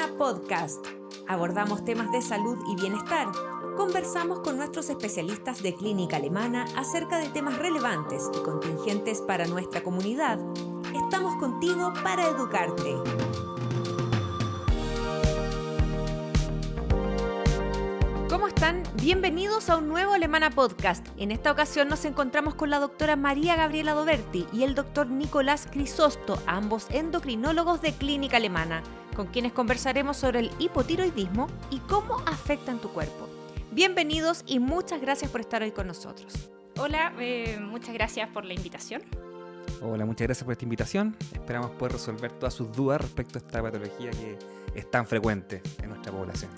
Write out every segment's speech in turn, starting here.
Alemana Podcast. Abordamos temas de salud y bienestar. Conversamos con nuestros especialistas de clínica alemana acerca de temas relevantes y contingentes para nuestra comunidad. Estamos contigo para educarte. ¿Cómo están? Bienvenidos a un nuevo Alemana Podcast. En esta ocasión nos encontramos con la doctora María Gabriela Doberti y el doctor Nicolás Crisosto, ambos endocrinólogos de clínica alemana, con quienes conversaremos sobre el hipotiroidismo y cómo afecta en tu cuerpo. Bienvenidos y muchas gracias por estar hoy con nosotros. Hola, muchas gracias por la invitación. Hola, muchas gracias por esta invitación. Esperamos poder resolver todas sus dudas respecto a esta patología que es tan frecuente en nuestra población.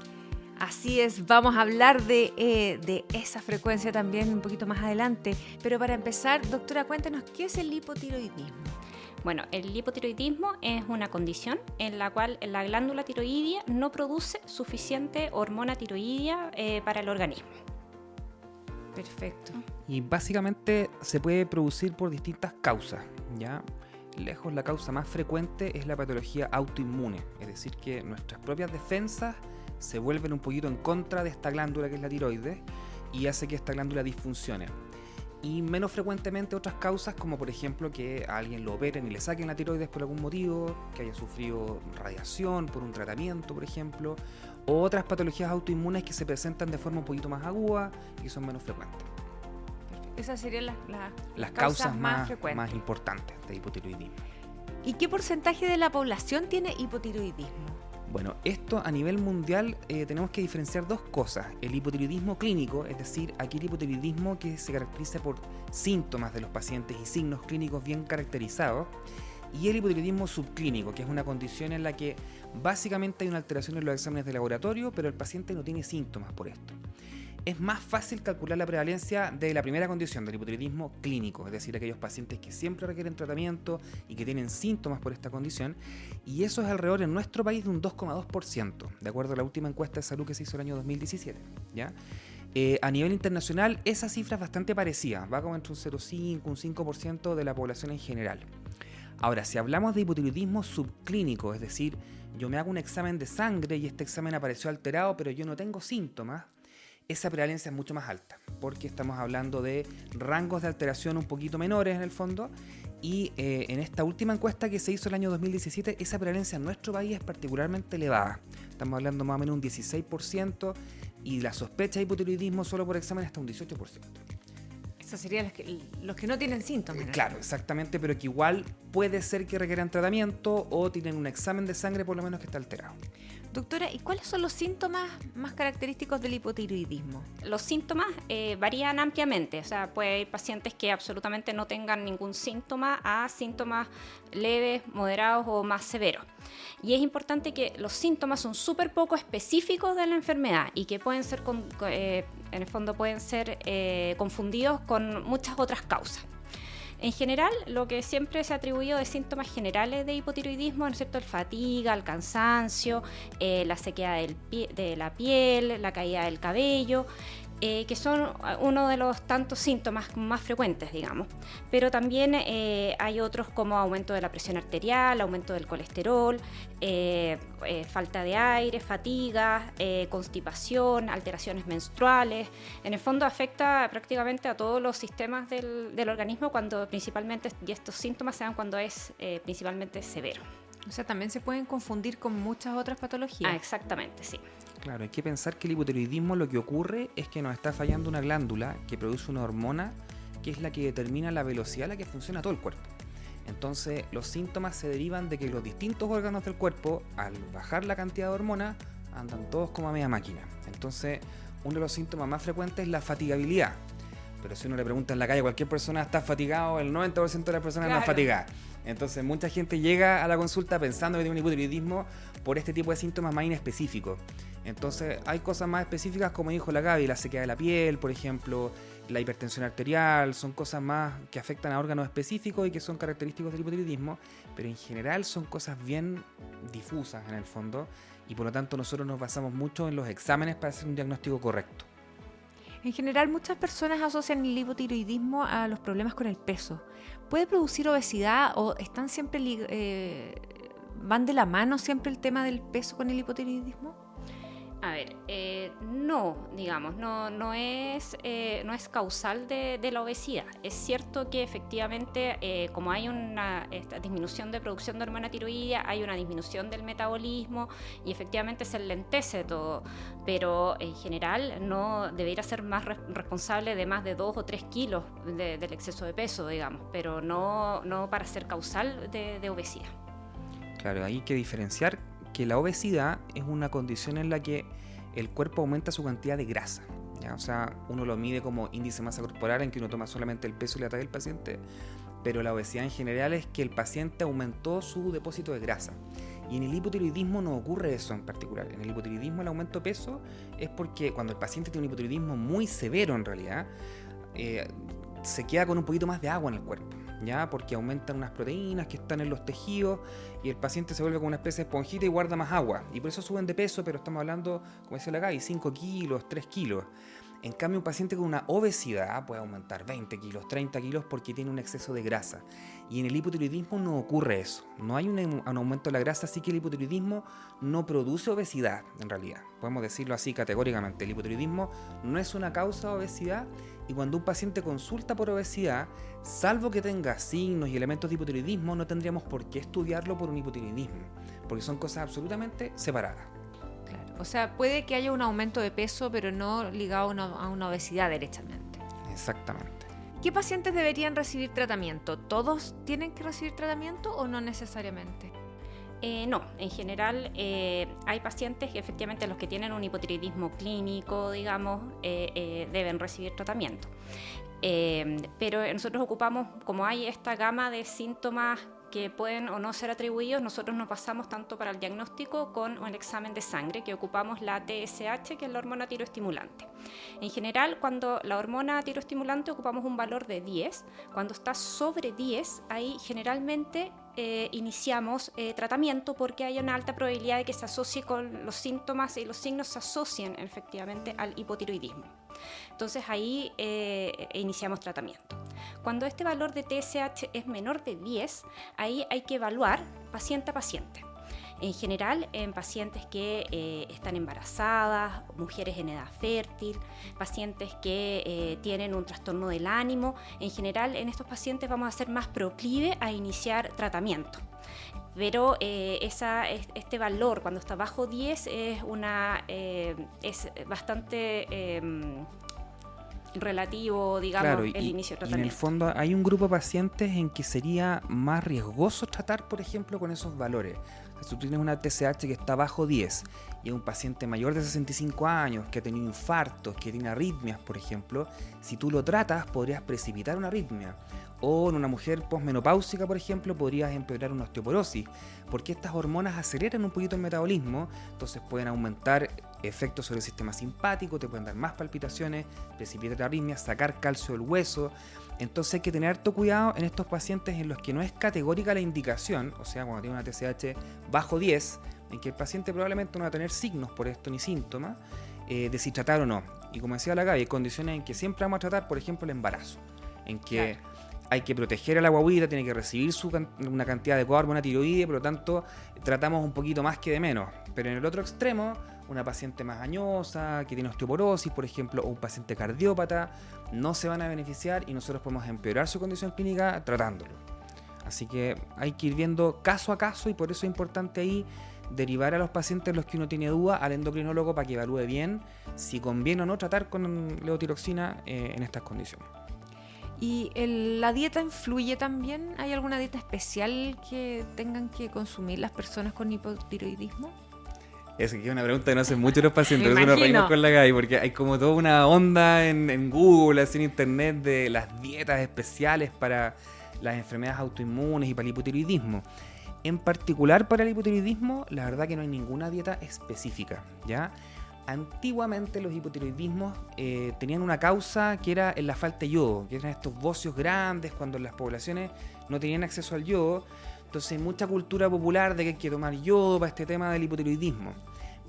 Así es, vamos a hablar de esa frecuencia también un poquito más adelante. Pero para empezar, doctora, cuéntanos, ¿qué es el hipotiroidismo? Bueno, el hipotiroidismo es una condición en la cual la glándula tiroidea no produce suficiente hormona tiroidea para el organismo. Perfecto. Y básicamente se puede producir por distintas causas, ¿ya? Lejos la causa más frecuente es la patología autoinmune, es decir, que nuestras propias defensas se vuelven un poquito en contra de esta glándula que es la tiroides y hace que esta glándula disfuncione. Y menos frecuentemente otras causas, como por ejemplo que a alguien lo operen y le saquen la tiroides por algún motivo, que haya sufrido radiación por un tratamiento, por ejemplo, o otras patologías autoinmunes que se presentan de forma un poquito más aguda y son menos frecuentes. Esas serían las causas más importantes de hipotiroidismo. ¿Y qué porcentaje de la población tiene hipotiroidismo? Bueno, esto a nivel mundial tenemos que diferenciar dos cosas. El hipotiroidismo clínico, es decir, aquel hipotiroidismo que se caracteriza por síntomas de los pacientes y signos clínicos bien caracterizados, y el hipotiroidismo subclínico, que es una condición en la que básicamente hay una alteración en los exámenes de laboratorio, pero el paciente no tiene síntomas por esto. Es más fácil calcular la prevalencia de la primera condición, del hipotiroidismo clínico, es decir, aquellos pacientes que siempre requieren tratamiento y que tienen síntomas por esta condición, y eso es alrededor en nuestro país de un 2,2%, de acuerdo a la última encuesta de salud que se hizo el año 2017, ¿ya? A nivel internacional, esa cifra es bastante parecida, va como entre un 0,5, un 5% de la población en general. Ahora, si hablamos de hipotiroidismo subclínico, es decir, yo me hago un examen de sangre y este examen apareció alterado, pero yo no tengo síntomas, esa prevalencia es mucho más alta, porque estamos hablando de rangos de alteración un poquito menores en el fondo, y en esta última encuesta que se hizo el año 2017, esa prevalencia en nuestro país es particularmente elevada. Estamos hablando más o menos un 16%, y la sospecha de hipotiroidismo solo por examen hasta un 18%. Esos serían los que no tienen síntomas. Claro, exactamente, pero que igual puede ser que requieran tratamiento o tienen un examen de sangre por lo menos que está alterado. Doctora, ¿y cuáles son los síntomas más característicos del hipotiroidismo? Los síntomas varían ampliamente, o sea, puede haber pacientes que absolutamente no tengan ningún síntoma a síntomas leves, moderados o más severos. Y es importante que los síntomas son súper poco específicos de la enfermedad y que pueden ser, en el fondo pueden ser confundidos con muchas otras causas. En general, lo que siempre se ha atribuido de síntomas generales de hipotiroidismo, ¿no es cierto?, el fatiga, el cansancio, la sequedad de la piel, la caída del cabello, que son uno de los tantos síntomas más frecuentes, digamos. Pero también hay otros como aumento de la presión arterial, aumento del colesterol, falta de aire, fatiga, constipación, alteraciones menstruales. En el fondo afecta prácticamente a todos los sistemas del organismo cuando principalmente, y estos síntomas se dan cuando es principalmente severo. O sea, también se pueden confundir con muchas otras patologías. Exactamente, sí. Claro, hay que pensar que el hipotiroidismo lo que ocurre es que nos está fallando una glándula que produce una hormona que es la que determina la velocidad a la que funciona todo el cuerpo. Entonces, los síntomas se derivan de que los distintos órganos del cuerpo, al bajar la cantidad de hormona, andan todos como a media máquina. Entonces, uno de los síntomas más frecuentes es la fatigabilidad. Pero si uno le pregunta en la calle a cualquier persona, ¿está fatigado? El 90% de las personas no está fatigada. Entonces, mucha gente llega a la consulta pensando que tiene un hipotiroidismo por este tipo de síntomas más inespecíficos. Entonces, hay cosas más específicas, como dijo la Gaby, la sequedad de la piel, por ejemplo, la hipertensión arterial, son cosas más que afectan a órganos específicos y que son característicos del hipotiroidismo, pero en general son cosas bien difusas en el fondo, y por lo tanto nosotros nos basamos mucho en los exámenes para hacer un diagnóstico correcto. En general, muchas personas asocian el hipotiroidismo a los problemas con el peso. ¿Puede producir obesidad o están siempre ¿Van de la mano siempre el tema del peso con el hipotiroidismo? A ver, no, digamos, no es causal de la obesidad. Es cierto que efectivamente, como hay esta disminución de producción de hormona tiroidea, hay una disminución del metabolismo y efectivamente se enlentece todo, pero en general no debería ser más responsable de más de 2 o 3 kilos del exceso de peso, digamos, pero no para ser causal de obesidad. Claro, hay que diferenciar que la obesidad es una condición en la que el cuerpo aumenta su cantidad de grasa, ¿ya? O sea, uno lo mide como índice de masa corporal, en que uno toma solamente el peso y la talla del paciente, pero la obesidad en general es que el paciente aumentó su depósito de grasa. Y en el hipotiroidismo no ocurre eso en particular. En el hipotiroidismo el aumento de peso es porque cuando el paciente tiene un hipotiroidismo muy severo en realidad, se queda con un poquito más de agua en el cuerpo, ¿ya? Porque aumentan unas proteínas que están en los tejidos y el paciente se vuelve como una especie de esponjita y guarda más agua. Y por eso suben de peso, pero estamos hablando, como decía la Gaby, 5 kilos, 3 kilos. En cambio, un paciente con una obesidad puede aumentar 20 kilos, 30 kilos porque tiene un exceso de grasa. Y en el hipotiroidismo no ocurre eso. No hay un aumento de la grasa, así que el hipotiroidismo no produce obesidad, en realidad. Podemos decirlo así categóricamente. El hipotiroidismo no es una causa de obesidad y cuando un paciente consulta por obesidad, salvo que tenga signos y elementos de hipotiroidismo, no tendríamos por qué estudiarlo por un hipotiroidismo, porque son cosas absolutamente separadas. Claro. O sea, puede que haya un aumento de peso, pero no ligado a una obesidad derechamente. Exactamente. ¿Qué pacientes deberían recibir tratamiento? ¿Todos tienen que recibir tratamiento o no necesariamente? No, en general hay pacientes que efectivamente los que tienen un hipotiroidismo clínico, digamos, deben recibir tratamiento. Pero nosotros ocupamos, como hay esta gama de síntomas que pueden o no ser atribuidos, nosotros nos basamos tanto para el diagnóstico con el examen de sangre, que ocupamos la TSH, que es la hormona tiroestimulante. En general, cuando la hormona tiroestimulante ocupamos un valor de 10, cuando está sobre 10, ahí generalmente iniciamos tratamiento porque hay una alta probabilidad de que se asocie con los síntomas y los signos se asocien efectivamente al hipotiroidismo. Entonces ahí iniciamos tratamiento. Cuando este valor de TSH es menor de 10, ahí hay que evaluar paciente a paciente. En general, en pacientes que están embarazadas, mujeres en edad fértil, pacientes que tienen un trastorno del ánimo, en general en estos pacientes vamos a ser más proclive a iniciar tratamiento. Pero este valor, cuando está bajo 10, es bastante relativo, digamos, claro, el inicio de tratamiento. Y en el fondo hay un grupo de pacientes en que sería más riesgoso tratar, por ejemplo, con esos valores. O sea, si tú tienes una TSH que está bajo 10 y es un paciente mayor de 65 años que ha tenido infartos, que tiene arritmias, por ejemplo, si tú lo tratas podrías precipitar una arritmia. O en una mujer posmenopáusica, por ejemplo, podrías empeorar una osteoporosis, porque estas hormonas aceleran un poquito el metabolismo, entonces pueden aumentar efectos sobre el sistema simpático, te pueden dar más palpitaciones, precipitar arritmias, sacar calcio del hueso. Entonces hay que tener harto cuidado en estos pacientes en los que no es categórica la indicación, o sea, cuando tiene una TSH bajo 10, en que el paciente probablemente no va a tener signos por esto ni síntomas, de si tratar o no. Y como decía la Gaby, hay condiciones en que siempre vamos a tratar, por ejemplo, el embarazo, en que hay que proteger a la guaguita, tiene que recibir una cantidad de hormona tiroidea, por lo tanto tratamos un poquito más que de menos. Pero en el otro extremo, una paciente más añosa, que tiene osteoporosis, por ejemplo, o un paciente cardiópata, no se van a beneficiar y nosotros podemos empeorar su condición clínica tratándolo. Así que hay que ir viendo caso a caso y por eso es importante ahí derivar a los pacientes los que uno tiene duda al endocrinólogo para que evalúe bien si conviene o no tratar con levotiroxina en estas condiciones. ¿Y la dieta influye también? ¿Hay alguna dieta especial que tengan que consumir las personas con hipotiroidismo? Esa es una pregunta que no hacen muchos los pacientes, por eso nos reímos con la Gaby, porque hay como toda una onda en Google, así en internet, de las dietas especiales para las enfermedades autoinmunes y para el hipotiroidismo. En particular para el hipotiroidismo, la verdad que no hay ninguna dieta específica, ¿ya? Antiguamente los hipotiroidismos tenían una causa que era en la falta de yodo, que eran estos bocios grandes cuando las poblaciones no tenían acceso al yodo. Entonces hay mucha cultura popular de que hay que tomar yodo para este tema del hipotiroidismo.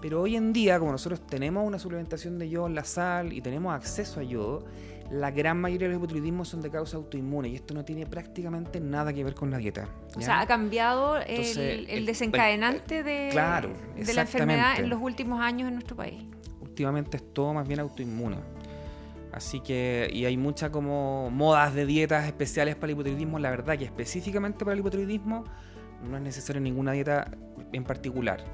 Pero hoy en día, como nosotros tenemos una suplementación de yodo en la sal y tenemos acceso a yodo, La gran mayoría de los hipotiroidismos son de causa autoinmune y esto no tiene prácticamente nada que ver con la dieta. ¿Ya? O sea, ha cambiado Entonces, el desencadenante de la enfermedad en los últimos años en nuestro país. Últimamente es todo más bien autoinmune. Así que, y hay muchas como modas de dietas especiales para el hipotiroidismo. La verdad que específicamente para el hipotiroidismo no es necesaria ninguna dieta en particular.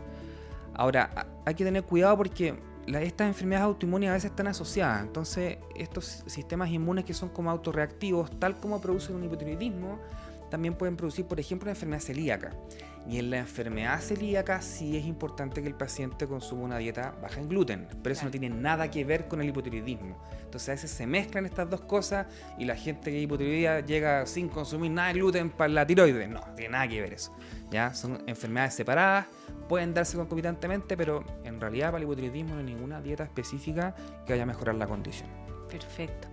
Ahora, hay que tener cuidado porque estas enfermedades autoinmunes a veces están asociadas. Entonces, estos sistemas inmunes que son como autorreactivos, tal como producen un hipotiroidismo, también pueden producir, por ejemplo, una enfermedad celíaca. Y en la enfermedad celíaca sí es importante que el paciente consuma una dieta baja en gluten, pero eso no tiene nada que ver con el hipotiroidismo. Entonces a veces se mezclan estas dos cosas y la gente que es hipotiroidía llega sin consumir nada de gluten para la tiroides. No, tiene nada que ver eso. ¿Ya? Son enfermedades separadas, pueden darse concomitantemente, pero en realidad para el hipotiroidismo no hay ninguna dieta específica que vaya a mejorar la condición. Perfecto.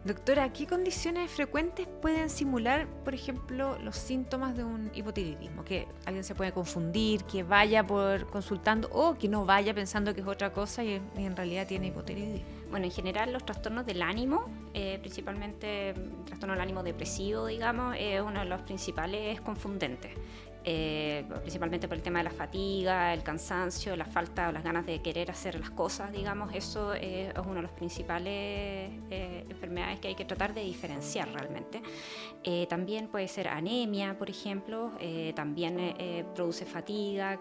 Doctora, ¿qué condiciones frecuentes pueden simular, por ejemplo, los síntomas de un hipotiroidismo? Que alguien se puede confundir, que vaya por consultando o que no vaya pensando que es otra cosa y en realidad tiene hipotiroidismo. Bueno, en general los trastornos del ánimo, principalmente el trastorno del ánimo depresivo, digamos, es uno de los principales confundentes. Principalmente por el tema de la fatiga, el cansancio, la falta o las ganas de querer hacer las cosas, digamos, eso es uno de los principales enfermedades que hay que tratar de diferenciar realmente. También puede ser anemia, por ejemplo, también produce fatiga,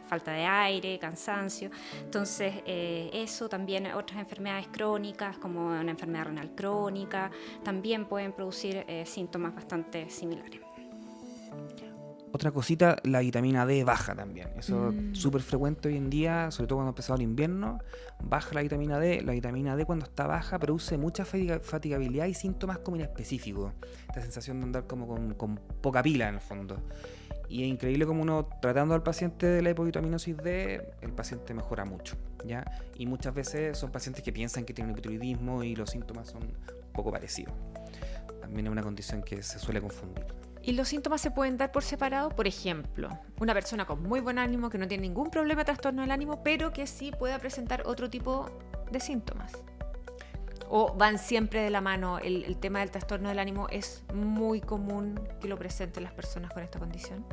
falta de aire, cansancio. Entonces, eso también, otras enfermedades crónicas como una enfermedad renal crónica, también pueden producir síntomas bastante similares. Otra cosita, la vitamina D baja también. Eso es súper frecuente hoy en día, sobre todo cuando ha empezado el invierno. Baja la vitamina D. La vitamina D cuando está baja produce mucha fatigabilidad y síntomas como inespecíficos. Esta sensación de andar como con poca pila en el fondo. Y es increíble como uno tratando al paciente de la hipovitaminosis D, el paciente mejora mucho, ¿ya? Y muchas veces son pacientes que piensan que tienen hipotiroidismo y los síntomas son un poco parecidos. También es una condición que se suele confundir. ¿Y los síntomas se pueden dar por separado? Por ejemplo, una persona con muy buen ánimo, que no tiene ningún problema de trastorno del ánimo, pero que sí pueda presentar otro tipo de síntomas. ¿O van siempre de la mano? El tema del trastorno del ánimo es muy común que lo presenten las personas con esta condición.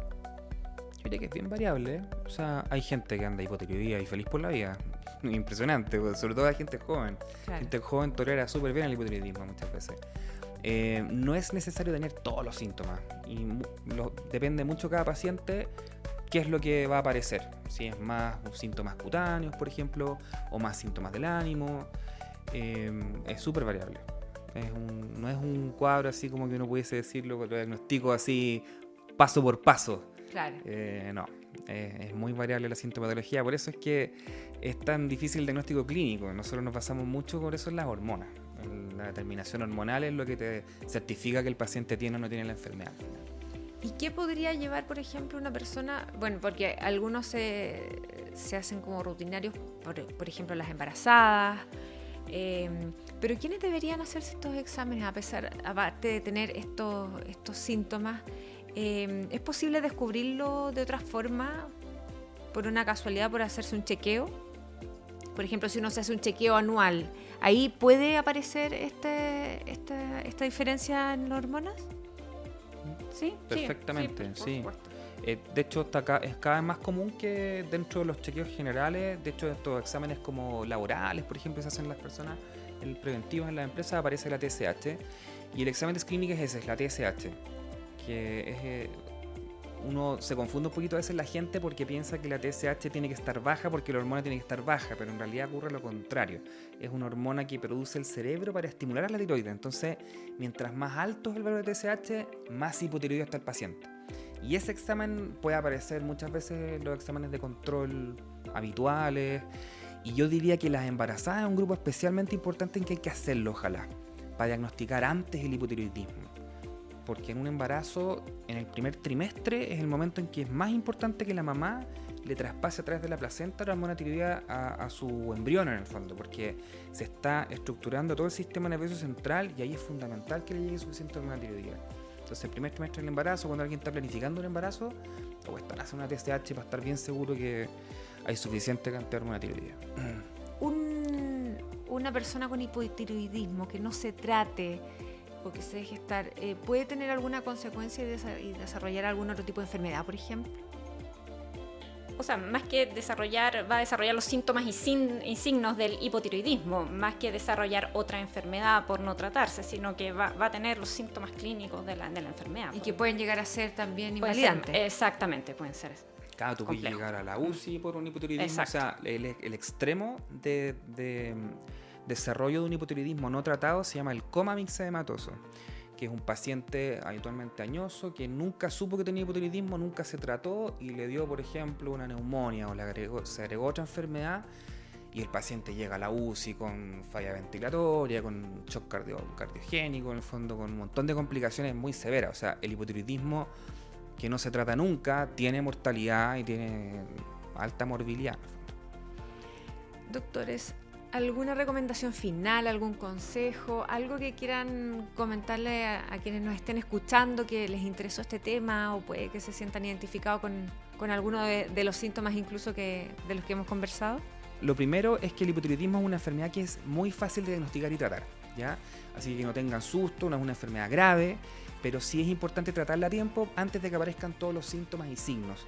Yo diría que es bien variable, ¿eh? O sea, hay gente que anda hipotiroidía y feliz por la vida. Impresionante, sobre todo la gente joven. Claro. Gente joven tolera súper bien el hipotiroidismo muchas veces. No es necesario tener todos los síntomas y depende mucho cada paciente qué es lo que va a aparecer, si es más síntomas cutáneos, por ejemplo, o más síntomas del ánimo. Es súper variable. No es un cuadro así como que uno pudiese decirlo, lo diagnostico así paso por paso. Claro. No, es muy variable la sintomatología, por eso es que es tan difícil el diagnóstico clínico. Nosotros nos basamos mucho por eso en las hormonas. La determinación hormonal es lo que te certifica que el paciente tiene o no tiene la enfermedad. ¿Y qué podría llevar, por ejemplo, una persona? Bueno, porque algunos se hacen como rutinarios, por ejemplo, las embarazadas. Pero ¿quiénes deberían hacerse estos exámenes aparte de tener estos síntomas? ¿Es posible descubrirlo de otra forma, por una casualidad, por hacerse un chequeo? Por ejemplo, si uno se hace un chequeo anual, ¿ahí puede aparecer esta diferencia en las hormonas? Sí, perfectamente, sí. Por supuesto. De hecho, es cada vez más común que dentro de los chequeos generales, de hecho, estos exámenes como laborales, por ejemplo, se hacen las personas preventivos en las empresas, aparece la TSH. Y el examen de screening es ese, es la TSH. Que uno se confunde un poquito a veces la gente porque piensa que la TSH tiene que estar baja porque la hormona tiene que estar baja, pero en realidad ocurre lo contrario. Es una hormona que produce el cerebro para estimular a la tiroides. Entonces, mientras más alto es el valor de TSH, más hipotiroideo está el paciente. Y ese examen puede aparecer muchas veces en los exámenes de control habituales. Y yo diría que las embarazadas es un grupo especialmente importante en que hay que hacerlo, ojalá, para diagnosticar antes el hipotiroidismo. Porque en un embarazo, en el primer trimestre, es el momento en que es más importante que la mamá le traspase a través de la placenta la hormona tiroidea a su embrión en el fondo, porque se está estructurando todo el sistema nervioso central y ahí es fundamental que le llegue suficiente hormona tiroidea. Entonces, el primer trimestre del embarazo, cuando alguien está planificando un embarazo, o están haciendo una TSH para estar bien seguro que hay suficiente cantidad de hormona tiroidea. una persona con hipotiroidismo que no se trate o que se deje estar, puede tener alguna consecuencia y desarrollar algún otro tipo de enfermedad, por ejemplo? O sea, más que va a desarrollar los síntomas y signos del hipotiroidismo, más que desarrollar otra enfermedad por no tratarse, sino que va a tener los síntomas clínicos de la enfermedad. Y que pueden llegar a ser también Pueden invalidantes. Exactamente, pueden ser. Claro, tú puedes llegar a la UCI por un hipotiroidismo. Exacto. O sea, el extremo de desarrollo de un hipotiroidismo no tratado se llama el coma mixedematoso, que es un paciente habitualmente añoso que nunca supo que tenía hipotiroidismo, nunca se trató y le dio, por ejemplo, una neumonía o se agregó otra enfermedad y el paciente llega a la UCI con falla ventilatoria, con shock cardiogénico, en el fondo con un montón de complicaciones muy severas. O sea, el hipotiroidismo que no se trata nunca tiene mortalidad y tiene alta morbilidad. Doctores, ¿alguna recomendación final, algún consejo, algo que quieran comentarle a quienes nos estén escuchando que les interesó este tema o puede que se sientan identificados con alguno de los síntomas incluso de los que hemos conversado? Lo primero es que el hipotiroidismo es una enfermedad que es muy fácil de diagnosticar y tratar, ¿ya? Así que no tengan susto, no es una enfermedad grave, pero sí es importante tratarla a tiempo antes de que aparezcan todos los síntomas y signos.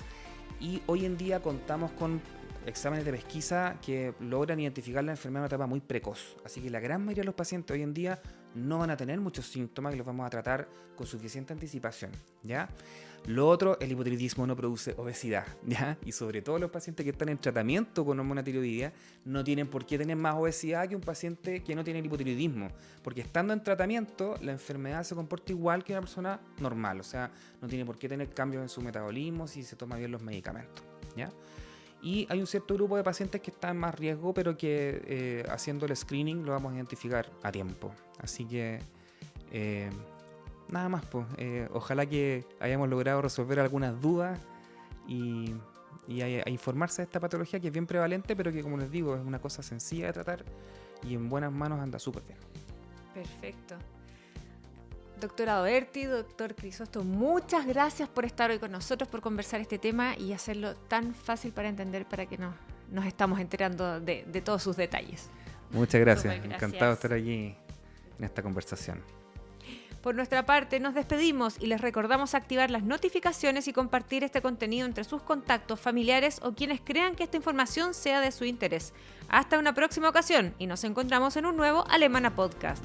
Y hoy en día contamos con exámenes de pesquisa que logran identificar la enfermedad en una etapa muy precoz. Así que la gran mayoría de los pacientes hoy en día no van a tener muchos síntomas y los vamos a tratar con suficiente anticipación, ¿ya? Lo otro, el hipotiroidismo no produce obesidad, ¿ya? Y sobre todo los pacientes que están en tratamiento con hormona tiroidea no tienen por qué tener más obesidad que un paciente que no tiene el hipotiroidismo, porque estando en tratamiento la enfermedad se comporta igual que una persona normal, o sea, no tiene por qué tener cambios en su metabolismo si se toma bien los medicamentos, ¿ya? Y hay un cierto grupo de pacientes que están en más riesgo, pero que haciendo el screening lo vamos a identificar a tiempo. Así que nada más, pues. Ojalá que hayamos logrado resolver algunas dudas y a informarse de esta patología que es bien prevalente, pero que, como les digo, es una cosa sencilla de tratar y en buenas manos anda súper bien. Perfecto. Doctora Doberti, doctor Crisosto, muchas gracias por estar hoy con nosotros, por conversar este tema y hacerlo tan fácil para entender, para que nos estamos enterando de todos sus detalles. Muchas gracias. Súper, gracias. Encantado de estar aquí en esta conversación. Por nuestra parte, nos despedimos y les recordamos activar las notificaciones y compartir este contenido entre sus contactos, familiares o quienes crean que esta información sea de su interés. Hasta una próxima ocasión y nos encontramos en un nuevo Alemana Podcast.